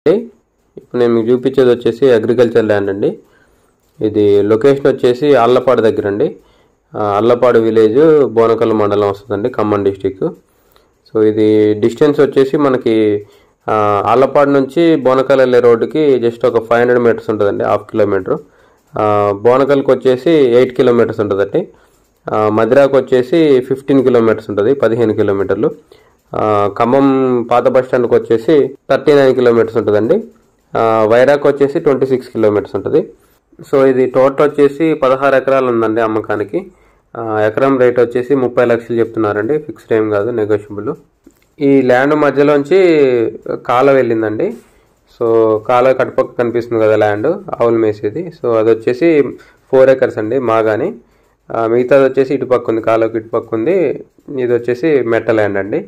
ఇప్పుడు నేను మీకు చూపించేది వచ్చేసి అగ్రికల్చర్ ల్యాండ్ అండి. ఇది లొకేషన్ వచ్చేసి అల్లపాడు దగ్గర అండి. అల్లపాడు విలేజ్ బోనకల్ మండలం వస్తుందండి, ఖమ్మం డిస్టిక్. సో ఇది డిస్టెన్స్ వచ్చేసి మనకి అల్లపాడు నుంచి బోనకల్ వెళ్ళే రోడ్డుకి జస్ట్ ఒక 500 మీటర్స్ ఉంటుందండి, 1/2 కిలోమీటర్. బోనకల్కి వచ్చేసి 8 కిలోమీటర్స్ ఉంటుందండి. మధిరాకు వచ్చేసి 15 కిలోమీటర్స్ ఉంటుంది, 15 కిలోమీటర్లు. ఖమ్మం పాత బస్ స్టాండ్కి వచ్చేసి 39 కిలోమీటర్స్ ఉంటుందండి. వైరాగ్ వచ్చేసి 26 కిలోమీటర్స్ ఉంటుంది. సో ఇది టోటల్ వచ్చేసి 16 ఎకరాలు ఉందండి అమ్మకానికి. ఎకరం రేట్ వచ్చేసి 30 లక్షలు చెప్తున్నారండి, ఫిక్స్డ్ ఏం కాదు, నెగోషియబుల్. ఈ ల్యాండ్ మధ్యలోంచి కాలువ వెళ్ళిందండి. సో కాలువ కట్టుపక్క కనిపిస్తుంది కదా ల్యాండ్, ఆవులు మేసేది. సో అది వచ్చేసి 4 ఎకర్స్ అండి మాగాని. మిగతాది వచ్చేసి ఇటుపక్క ఉంది, కాలువకి ఇటుపక్క ఉంది. ఇది వచ్చేసి మెట్ట ల్యాండ్ అండి.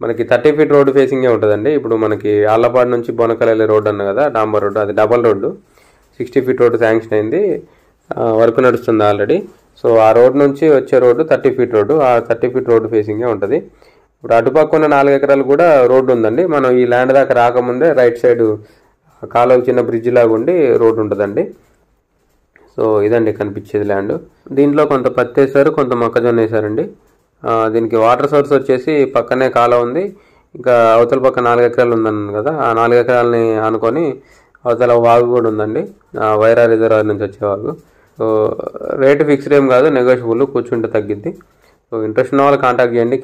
మనకి 30 ఫీట్ రోడ్డు ఫేసింగే ఉంటుందండి. ఇప్పుడు మనకి ఆళ్లపాడు నుంచి బోనకల్ వెళ్ళే రోడ్డు అన్న కదా, డాంబర్ రోడ్డు, అది double road. 60 feet road sanction అయింది, వర్క్ నడుస్తుంది ఆల్రెడీ. సో ఆ రోడ్ నుంచి వచ్చే రోడ్డు 30 ఫీట్ రోడ్డు, ఆ 30 ఫీట్ రోడ్డు ఫేసింగే ఉంటుంది. ఇప్పుడు అటుపక్క ఉన్న 4 ఎకరాలు కూడా రోడ్డు ఉందండి. మనం ఈ ల్యాండ్ దాకా రాకముందే రైట్ సైడ్ కాలువ చిన్న బ్రిడ్జ్ లాగా ఉండి రోడ్డు ఉంటుందండి. సో ఇదండి కనిపించేది ల్యాండ్. దీంట్లో కొంత పత్తి వేశారు, కొంత మొక్కజొన్న వేశారండి. దీనికి వాటర్ సోర్స్ వచ్చేసి పక్కనే కాలువ ఉంది. ఇంకా అవతల పక్క 4 ఎకరాలు ఉందన్నాను కదా, ఆ 4 ఎకరాలని ఆనుకొని అవతల వాగు కూడా ఉందండి, వైరా రిజర్వాయర్ నుంచి వచ్చే వాగు. సో రేటు ఫిక్స్డ్ ఏం కాదు, నెగోషియబుల్, కూర్చుంటే తగ్గిద్ది. సో ఇంట్రెస్ట్ ఉన్న వాళ్ళు కాంటాక్ట్ చేయండి.